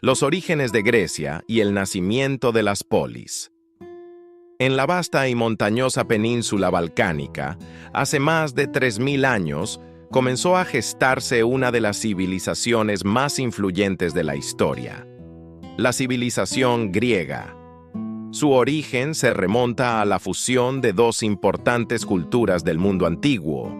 los orígenes de Grecia y el nacimiento de las polis. En la vasta y montañosa península balcánica, hace más de 3000 años, comenzó a gestarse una de las civilizaciones más influyentes de la historia, la civilización griega. Su origen se remonta a la fusión de dos importantes culturas del mundo antiguo,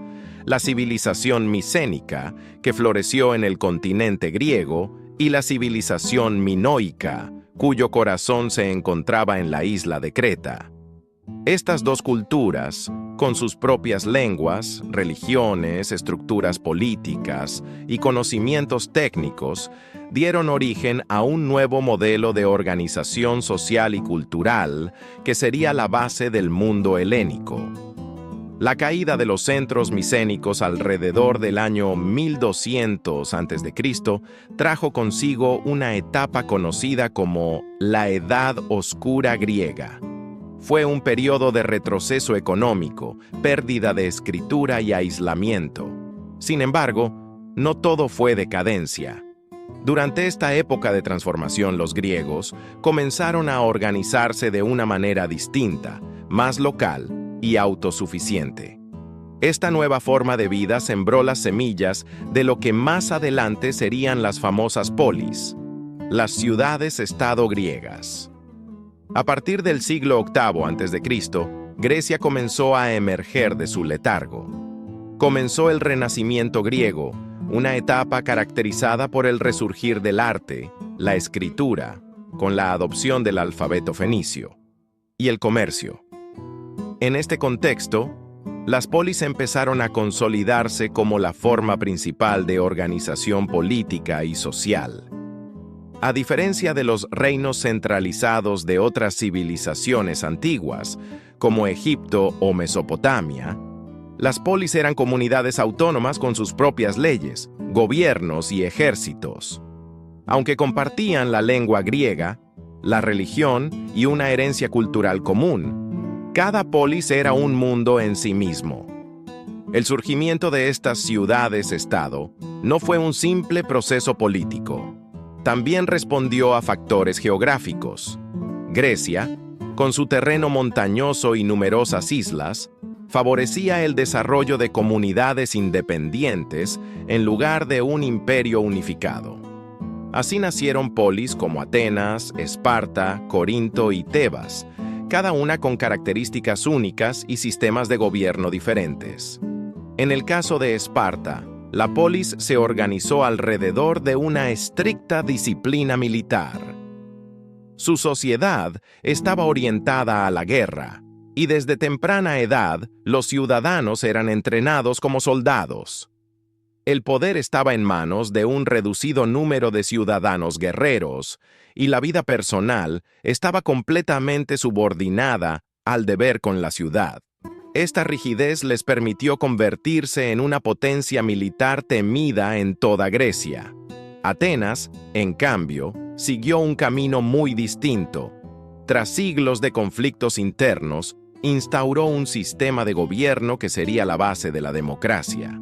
la civilización micénica, que floreció en el continente griego, y la civilización minoica, cuyo corazón se encontraba en la isla de Creta. Estas dos culturas, con sus propias lenguas, religiones, estructuras políticas y conocimientos técnicos, dieron origen a un nuevo modelo de organización social y cultural que sería la base del mundo helénico. La caída de los centros micénicos alrededor del año 1200 a.C. trajo consigo una etapa conocida como la Edad Oscura griega. Fue un periodo de retroceso económico, pérdida de escritura y aislamiento. Sin embargo, no todo fue decadencia. Durante esta época de transformación, los griegos comenzaron a organizarse de una manera distinta, más local y autosuficiente. Esta nueva forma de vida sembró las semillas de lo que más adelante serían las famosas polis, las ciudades-estado griegas. A partir del siglo VIII a.C., Grecia comenzó a emerger de su letargo. Comenzó el Renacimiento griego, una etapa caracterizada por el resurgir del arte, la escritura, con la adopción del alfabeto fenicio, y el comercio. En este contexto, las polis empezaron a consolidarse como la forma principal de organización política y social. A diferencia de los reinos centralizados de otras civilizaciones antiguas, como Egipto o Mesopotamia, las polis eran comunidades autónomas con sus propias leyes, gobiernos y ejércitos. Aunque compartían la lengua griega, la religión y una herencia cultural común, cada polis era un mundo en sí mismo. El surgimiento de estas ciudades-estado no fue un simple proceso político. También respondió a factores geográficos. Grecia, con su terreno montañoso y numerosas islas, favorecía el desarrollo de comunidades independientes en lugar de un imperio unificado. Así nacieron polis como Atenas, Esparta, Corinto y Tebas, cada una con características únicas y sistemas de gobierno diferentes. En el caso de Esparta, la polis se organizó alrededor de una estricta disciplina militar. Su sociedad estaba orientada a la guerra, y desde temprana edad los ciudadanos eran entrenados como soldados. El poder estaba en manos de un reducido número de ciudadanos guerreros, y la vida personal estaba completamente subordinada al deber con la ciudad. Esta rigidez les permitió convertirse en una potencia militar temida en toda Grecia. Atenas, en cambio, siguió un camino muy distinto. Tras siglos de conflictos internos, instauró un sistema de gobierno que sería la base de la democracia.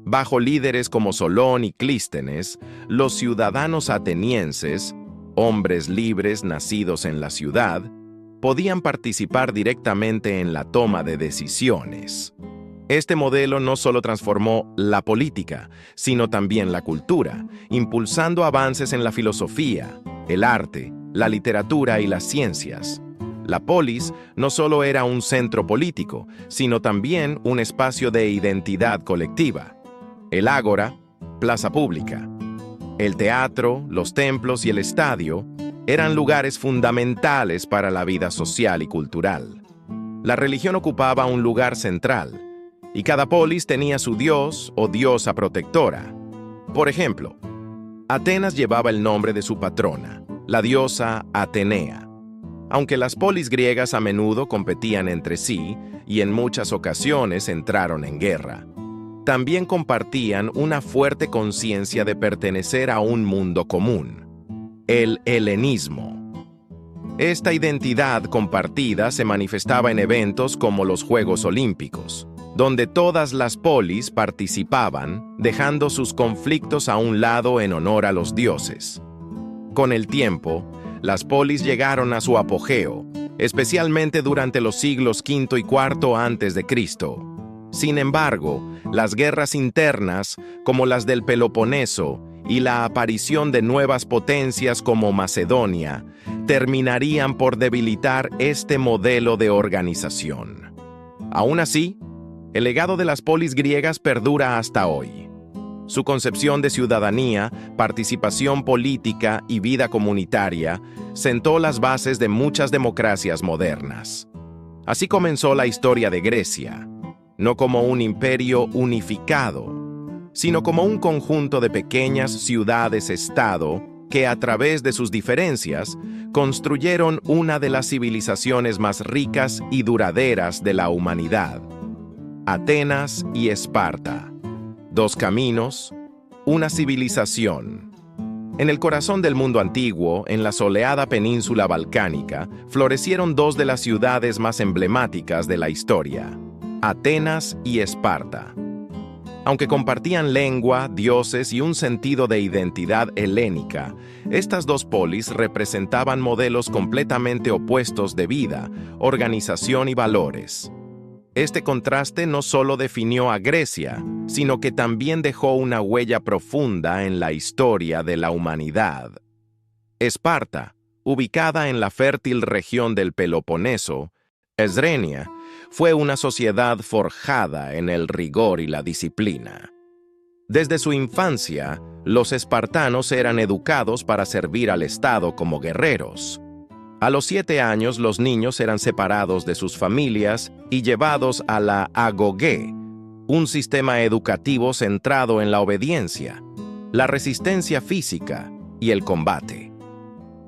Bajo líderes como Solón y Clístenes, los ciudadanos atenienses, hombres libres nacidos en la ciudad, podían participar directamente en la toma de decisiones. Este modelo no solo transformó la política, sino también la cultura, impulsando avances en la filosofía, el arte, la literatura y las ciencias. La polis no solo era un centro político, sino también un espacio de identidad colectiva. El ágora, plaza pública. El teatro, los templos y el estadio eran lugares fundamentales para la vida social y cultural. La religión ocupaba un lugar central, y cada polis tenía su dios o diosa protectora. Por ejemplo, Atenas llevaba el nombre de su patrona, la diosa Atenea. Aunque las polis griegas a menudo competían entre sí y en muchas ocasiones entraron en guerra, también compartían una fuerte conciencia de pertenecer a un mundo común, el helenismo. Esta identidad compartida se manifestaba en eventos como los Juegos Olímpicos, donde todas las polis participaban, dejando sus conflictos a un lado en honor a los dioses. Con el tiempo, las polis llegaron a su apogeo, especialmente durante los siglos V y IV antes de Cristo. Sin embargo, las guerras internas, como las del Peloponeso, y la aparición de nuevas potencias como Macedonia, terminarían por debilitar este modelo de organización. Aún así, el legado de las polis griegas perdura hasta hoy. Su concepción de ciudadanía, participación política y vida comunitaria sentó las bases de muchas democracias modernas. Así comenzó la historia de Grecia, no como un imperio unificado, sino como un conjunto de pequeñas ciudades-estado que a través de sus diferencias construyeron una de las civilizaciones más ricas y duraderas de la humanidad. Atenas y Esparta. Dos caminos, una civilización. En el corazón del mundo antiguo, en la soleada península balcánica, florecieron dos de las ciudades más emblemáticas de la historia, Atenas y Esparta. Aunque compartían lengua, dioses y un sentido de identidad helénica, estas dos polis representaban modelos completamente opuestos de vida, organización y valores. Este contraste no solo definió a Grecia, sino que también dejó una huella profunda en la historia de la humanidad. Esparta, ubicada en la fértil región del Peloponeso, Esrenia, fue una sociedad forjada en el rigor y la disciplina. Desde su infancia, los espartanos eran educados para servir al Estado como guerreros. A los 7 años, los niños eran separados de sus familias y llevados a la agogé, un sistema educativo centrado en la obediencia, la resistencia física y el combate.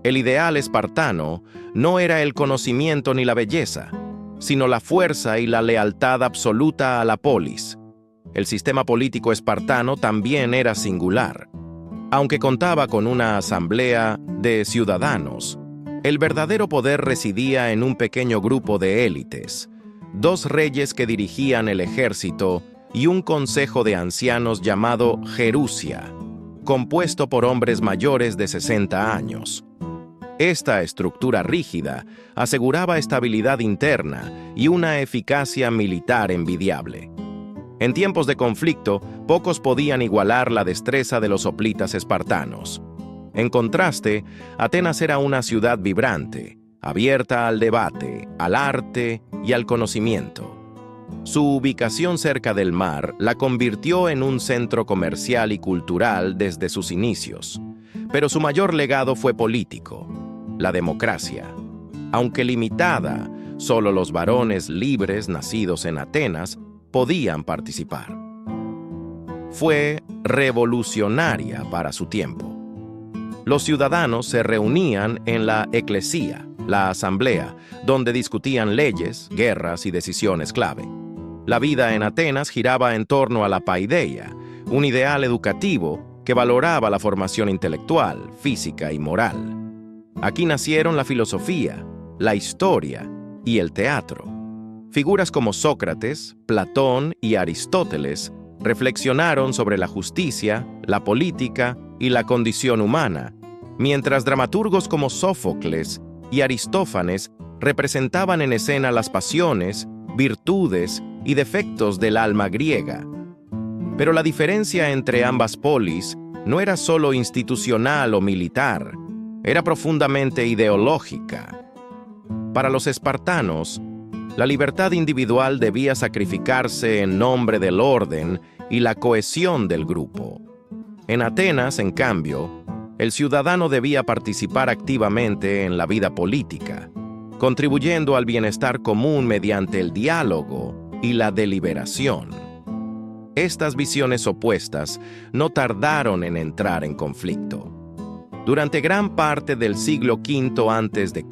El ideal espartano no era el conocimiento ni la belleza, sino la fuerza y la lealtad absoluta a la polis. El sistema político espartano también era singular. Aunque contaba con una asamblea de ciudadanos, el verdadero poder residía en un pequeño grupo de élites, 2 reyes que dirigían el ejército y un consejo de ancianos llamado Gerusia, compuesto por hombres mayores de 60 años. Esta estructura rígida aseguraba estabilidad interna y una eficacia militar envidiable. En tiempos de conflicto, pocos podían igualar la destreza de los hoplitas espartanos. En contraste, Atenas era una ciudad vibrante, abierta al debate, al arte y al conocimiento. Su ubicación cerca del mar la convirtió en un centro comercial y cultural desde sus inicios, pero su mayor legado fue político. La democracia. Aunque limitada, solo los varones libres nacidos en Atenas podían participar. Fue revolucionaria para su tiempo. Los ciudadanos se reunían en la eclesía, la asamblea, donde discutían leyes, guerras y decisiones clave. La vida en Atenas giraba en torno a la paideia, un ideal educativo que valoraba la formación intelectual, física y moral. Aquí nacieron la filosofía, la historia y el teatro. Figuras como Sócrates, Platón y Aristóteles reflexionaron sobre la justicia, la política y la condición humana, mientras dramaturgos como Sófocles y Aristófanes representaban en escena las pasiones, virtudes y defectos del alma griega. Pero la diferencia entre ambas polis no era solo institucional o militar, era profundamente ideológica. Para los espartanos, la libertad individual debía sacrificarse en nombre del orden y la cohesión del grupo. En Atenas, en cambio, el ciudadano debía participar activamente en la vida política, contribuyendo al bienestar común mediante el diálogo y la deliberación. Estas visiones opuestas no tardaron en entrar en conflicto. Durante gran parte del siglo V a.C.,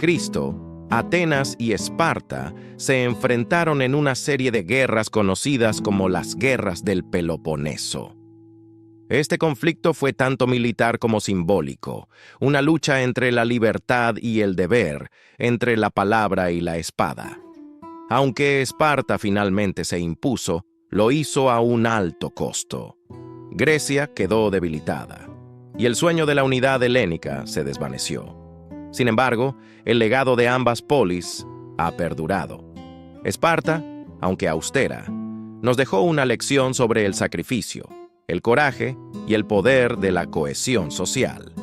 Atenas y Esparta se enfrentaron en una serie de guerras conocidas como las Guerras del Peloponeso. Este conflicto fue tanto militar como simbólico, una lucha entre la libertad y el deber, entre la palabra y la espada. Aunque Esparta finalmente se impuso, lo hizo a un alto costo. Grecia quedó debilitada. y el sueño de la unidad helénica se desvaneció. Sin embargo, el legado de ambas polis ha perdurado. Esparta, aunque austera, nos dejó una lección sobre el sacrificio, el coraje y el poder de la cohesión social.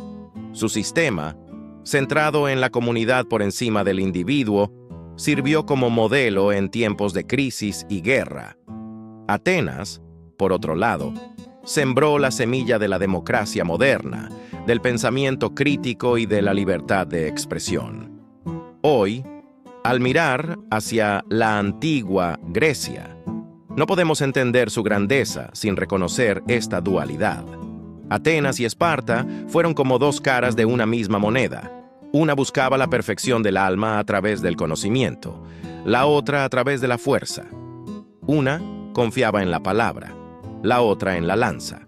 Su sistema, centrado en la comunidad por encima del individuo, sirvió como modelo en tiempos de crisis y guerra. Atenas, por otro lado, sembró la semilla de la democracia moderna, del pensamiento crítico y de la libertad de expresión. Hoy, al mirar hacia la antigua Grecia, no podemos entender su grandeza sin reconocer esta dualidad. Atenas y Esparta fueron como dos caras de una misma moneda. Una buscaba la perfección del alma a través del conocimiento, la otra a través de la fuerza. Una confiaba en la palabra, la otra en la lanza.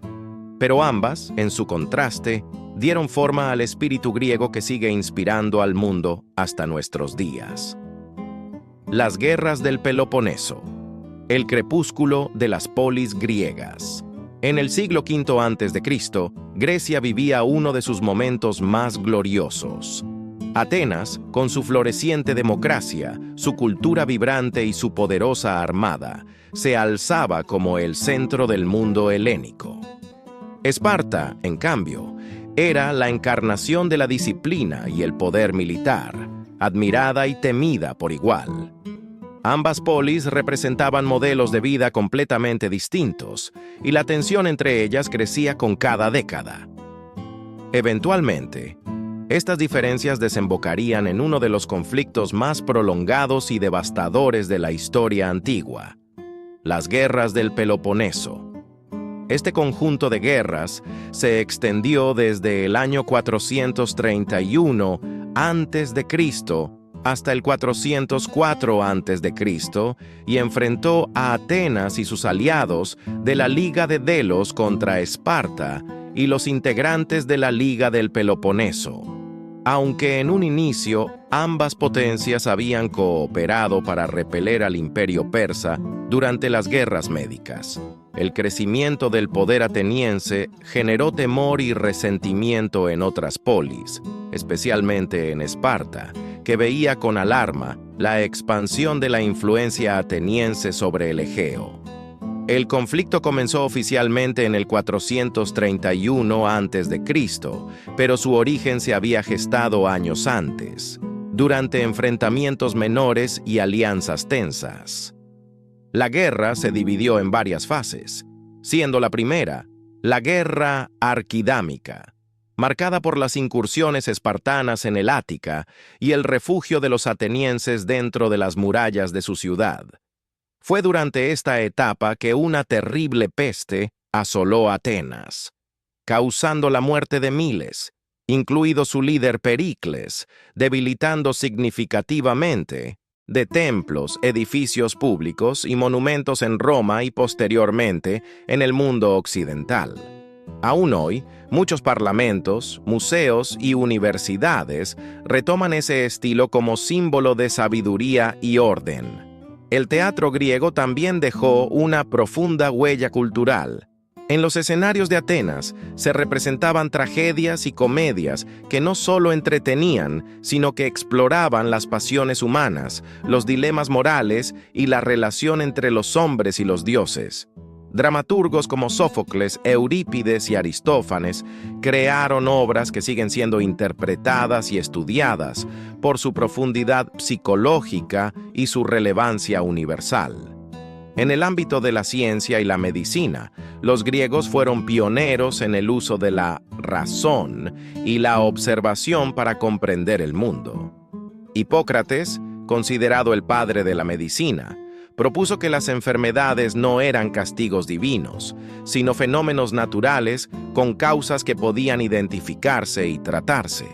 Pero ambas, en su contraste, dieron forma al espíritu griego que sigue inspirando al mundo hasta nuestros días. Las guerras del Peloponeso. El crepúsculo de las polis griegas. En el siglo V a.C., Grecia vivía uno de sus momentos más gloriosos. Atenas, con su floreciente democracia, su cultura vibrante y su poderosa armada, se alzaba como el centro del mundo helénico. Esparta, en cambio, era la encarnación de la disciplina y el poder militar, admirada y temida por igual. Ambas polis representaban modelos de vida completamente distintos, y la tensión entre ellas crecía con cada década. Eventualmente, estas diferencias desembocarían en uno de los conflictos más prolongados y devastadores de la historia antigua: las guerras del Peloponeso. Este conjunto de guerras se extendió desde el año 431 a.C. hasta el 404 a.C. y enfrentó a Atenas y sus aliados de la Liga de Delos contra Esparta y los integrantes de la Liga del Peloponeso. Aunque en un inicio ambas potencias habían cooperado para repeler al imperio persa durante las guerras médicas, el crecimiento del poder ateniense generó temor y resentimiento en otras polis, especialmente en Esparta, que veía con alarma la expansión de la influencia ateniense sobre el Egeo. El conflicto comenzó oficialmente en el 431 a.C., pero su origen se había gestado años antes, durante enfrentamientos menores y alianzas tensas. La guerra se dividió en varias fases, siendo la primera, la guerra arquidámica, marcada por las incursiones espartanas en el Ática y el refugio de los atenienses dentro de las murallas de su ciudad. Fue durante esta etapa que una terrible peste asoló Atenas, causando la muerte de miles, incluido su líder Pericles, debilitando significativamente de templos, edificios públicos y monumentos en Roma y posteriormente en el mundo occidental. Aún hoy, muchos parlamentos, museos y universidades retoman ese estilo como símbolo de sabiduría y orden. El teatro griego también dejó una profunda huella cultural. En los escenarios de Atenas se representaban tragedias y comedias que no solo entretenían, sino que exploraban las pasiones humanas, los dilemas morales y la relación entre los hombres y los dioses. Dramaturgos como Sófocles, Eurípides y Aristófanes crearon obras que siguen siendo interpretadas y estudiadas por su profundidad psicológica y su relevancia universal. En el ámbito de la ciencia y la medicina, los griegos fueron pioneros en el uso de la razón y la observación para comprender el mundo. Hipócrates, considerado el padre de la medicina, propuso que las enfermedades no eran castigos divinos, sino fenómenos naturales con causas que podían identificarse y tratarse.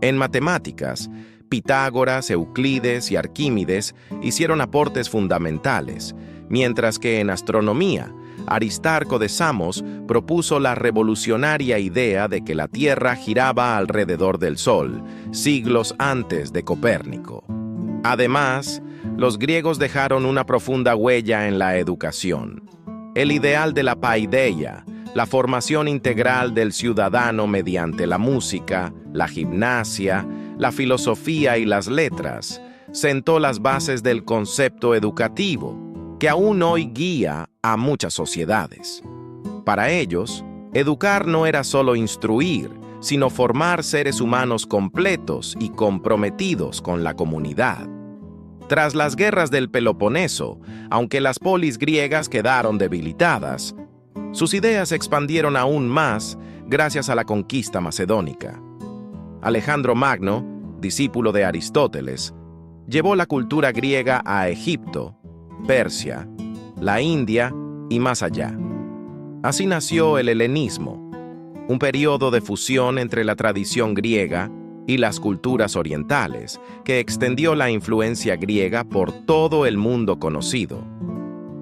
En matemáticas, Pitágoras, Euclides y Arquímedes hicieron aportes fundamentales, mientras que en astronomía, Aristarco de Samos propuso la revolucionaria idea de que la Tierra giraba alrededor del Sol, siglos antes de Copérnico. Además, los griegos dejaron una profunda huella en la educación. El ideal de la paideia, La formación integral del ciudadano mediante la música, la gimnasia, la filosofía y las letras sentó las bases del concepto educativo, que aún hoy guía a muchas sociedades. Para ellos, educar no era solo instruir, sino formar seres humanos completos y comprometidos con la comunidad. Tras las guerras del Peloponeso, aunque las polis griegas quedaron debilitadas, sus ideas se expandieron aún más gracias a la conquista macedónica. Alejandro Magno, discípulo de Aristóteles, llevó la cultura griega a Egipto, Persia, la India y más allá. Así nació el helenismo, un periodo de fusión entre la tradición griega y las culturas orientales, que extendió la influencia griega por todo el mundo conocido.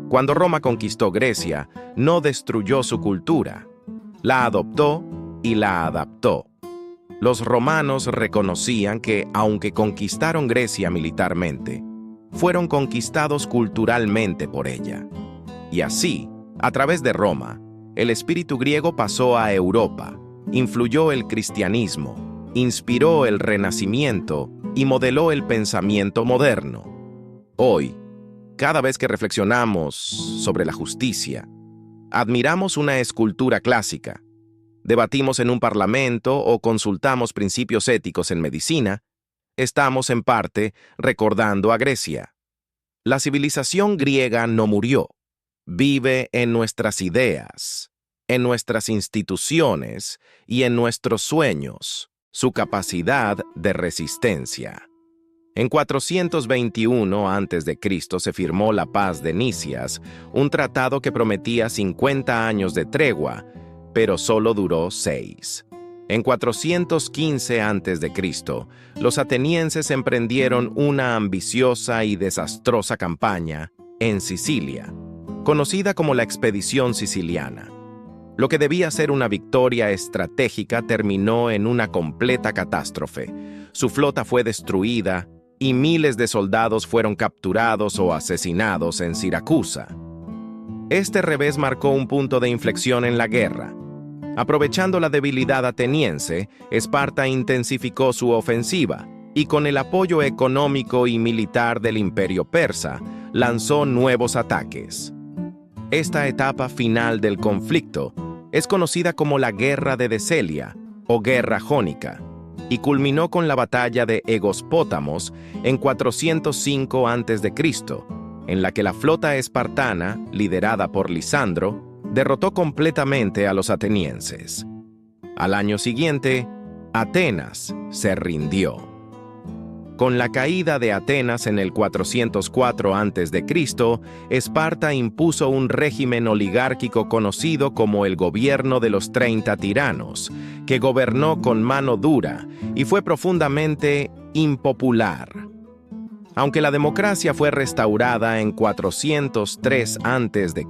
Cuando Roma conquistó Grecia, no destruyó su cultura, la adoptó y la adaptó. Los romanos reconocían que, aunque conquistaron Grecia militarmente, fueron conquistados culturalmente por ella. Y así, a través de Roma, el espíritu griego pasó a Europa, influyó el cristianismo, inspiró el Renacimiento y modeló el pensamiento moderno. Hoy, cada vez que reflexionamos sobre la justicia, admiramos una escultura clásica, debatimos en un parlamento o consultamos principios éticos en medicina, estamos en parte recordando a Grecia. La civilización griega no murió, vive en nuestras ideas, en nuestras instituciones y en nuestros sueños. Su capacidad de resistencia. En 421 a.C. se firmó la Paz de Nicias, un tratado que prometía 50 años de tregua, pero solo duró 6. En 415 a.C., los atenienses emprendieron una ambiciosa y desastrosa campaña en Sicilia, conocida como la Expedición Siciliana. Lo que debía ser una victoria estratégica terminó en una completa catástrofe. Su flota fue destruida y miles de soldados fueron capturados o asesinados en Siracusa. Este revés marcó un punto de inflexión en la guerra. Aprovechando la debilidad ateniense, Esparta intensificó su ofensiva y, con el apoyo económico y militar del Imperio Persa, lanzó nuevos ataques. Esta etapa final del conflicto es conocida como la Guerra de Decelia o Guerra Jónica, y culminó con la batalla de Egospótamos en 405 a.C., en la que la flota espartana, liderada por Lisandro, derrotó completamente a los atenienses. Al año siguiente, Atenas se rindió. Con la caída de Atenas en el 404 a.C., Esparta impuso un régimen oligárquico conocido como el Gobierno de los 30 Tiranos, que gobernó con mano dura y fue profundamente impopular. Aunque la democracia fue restaurada en 403 a.C.,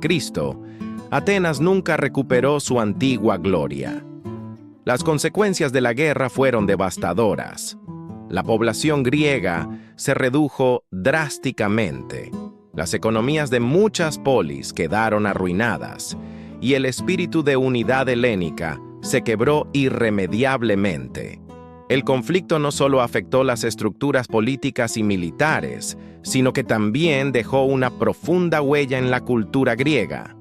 Atenas nunca recuperó su antigua gloria. Las consecuencias de la guerra fueron devastadoras. La población griega se redujo drásticamente. Las economías de muchas polis quedaron arruinadas y el espíritu de unidad helénica se quebró irremediablemente. El conflicto no solo afectó las estructuras políticas y militares, sino que también dejó una profunda huella en la cultura griega.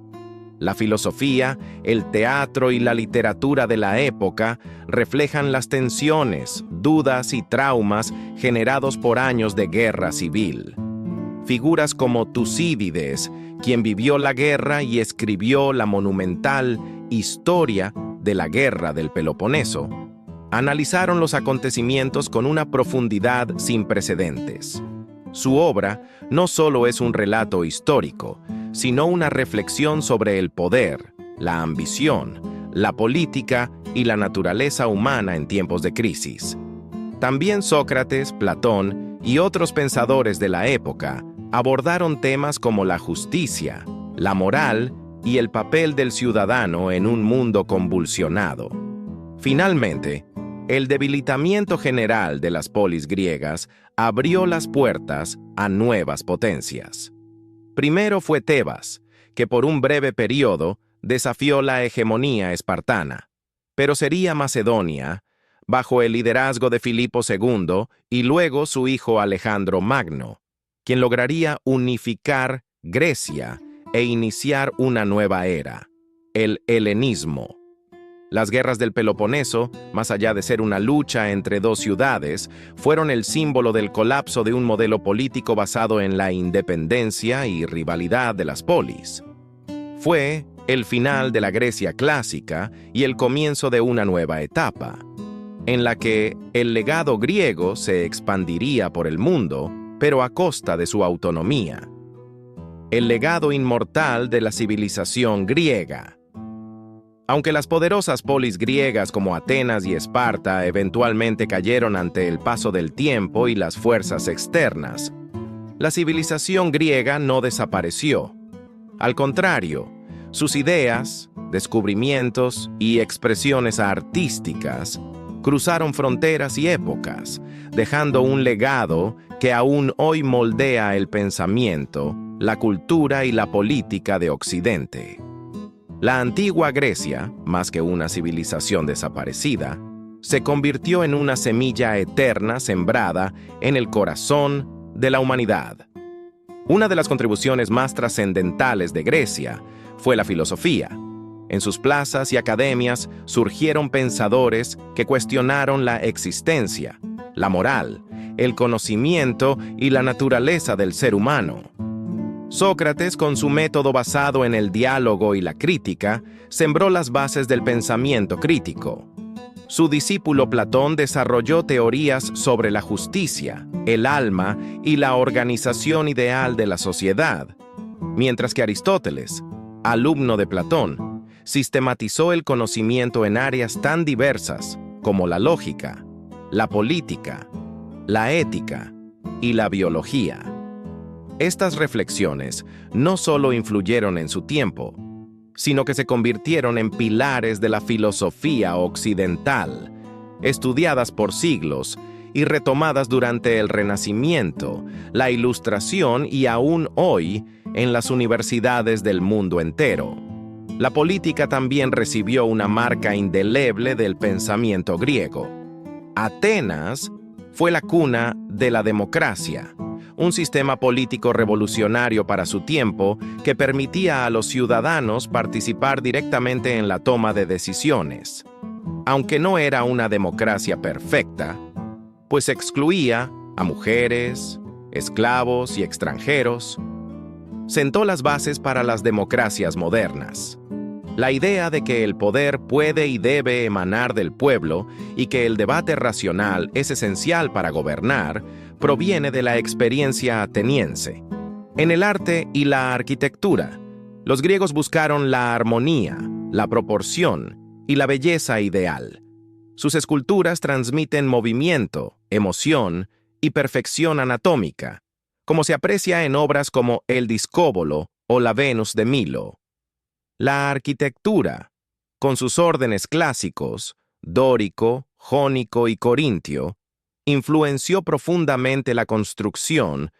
La filosofía, el teatro y la literatura de la época reflejan las tensiones, dudas y traumas generados por años de guerra civil. Figuras como Tucídides, quien vivió la guerra y escribió la monumental Historia de la Guerra del Peloponeso, analizaron los acontecimientos con una profundidad sin precedentes. Su obra no solo es un relato histórico, sino una reflexión sobre el poder, la ambición, la política y la naturaleza humana en tiempos de crisis. También Sócrates, Platón y otros pensadores de la época abordaron temas como la justicia, la moral y el papel del ciudadano en un mundo convulsionado. Finalmente, el debilitamiento general de las polis griegas abrió las puertas a nuevas potencias. Primero fue Tebas, que por un breve periodo desafió la hegemonía espartana, pero sería Macedonia, bajo el liderazgo de Filipo II y luego su hijo Alejandro Magno, quien lograría unificar Grecia e iniciar una nueva era, el helenismo. Las guerras del Peloponeso, más allá de ser una lucha entre dos ciudades, fueron el símbolo del colapso de un modelo político basado en la independencia y rivalidad de las polis. Fue el final de la Grecia clásica y el comienzo de una nueva etapa, en la que el legado griego se expandiría por el mundo, pero a costa de su autonomía. El legado inmortal de la civilización griega. Aunque las poderosas polis griegas como Atenas y Esparta eventualmente cayeron ante el paso del tiempo y las fuerzas externas, la civilización griega no desapareció. Al contrario, sus ideas, descubrimientos y expresiones artísticas cruzaron fronteras y épocas, dejando un legado que aún hoy moldea el pensamiento, la cultura y la política de Occidente. La antigua Grecia, más que una civilización desaparecida, se convirtió en una semilla eterna sembrada en el corazón de la humanidad. Una de las contribuciones más trascendentales de Grecia fue la filosofía. En sus plazas y academias surgieron pensadores que cuestionaron la existencia, la moral, el conocimiento y la naturaleza del ser humano. Sócrates, con su método basado en el diálogo y la crítica, sembró las bases del pensamiento crítico. Su discípulo Platón desarrolló teorías sobre la justicia, el alma y la organización ideal de la sociedad, mientras que Aristóteles, alumno de Platón, sistematizó el conocimiento en áreas tan diversas como la lógica, la política, la ética y la biología. Estas reflexiones no solo influyeron en su tiempo, sino que se convirtieron en pilares de la filosofía occidental, estudiadas por siglos y retomadas durante el Renacimiento, la Ilustración y aún hoy en las universidades del mundo entero. La política también recibió una marca indeleble del pensamiento griego. Atenas fue la cuna de la democracia, un sistema político revolucionario para su tiempo que permitía a los ciudadanos participar directamente en la toma de decisiones. Aunque no era una democracia perfecta, pues excluía a mujeres, esclavos y extranjeros, sentó las bases para las democracias modernas. La idea de que el poder puede y debe emanar del pueblo y que el debate racional es esencial para gobernar proviene de la experiencia ateniense. En el arte y la arquitectura, los griegos buscaron la armonía, la proporción y la belleza ideal. Sus esculturas transmiten movimiento, emoción y perfección anatómica, como se aprecia en obras como El Discóbolo o la Venus de Milo. La arquitectura, con sus órdenes clásicos, dórico, jónico y corintio, influenció profundamente la construcción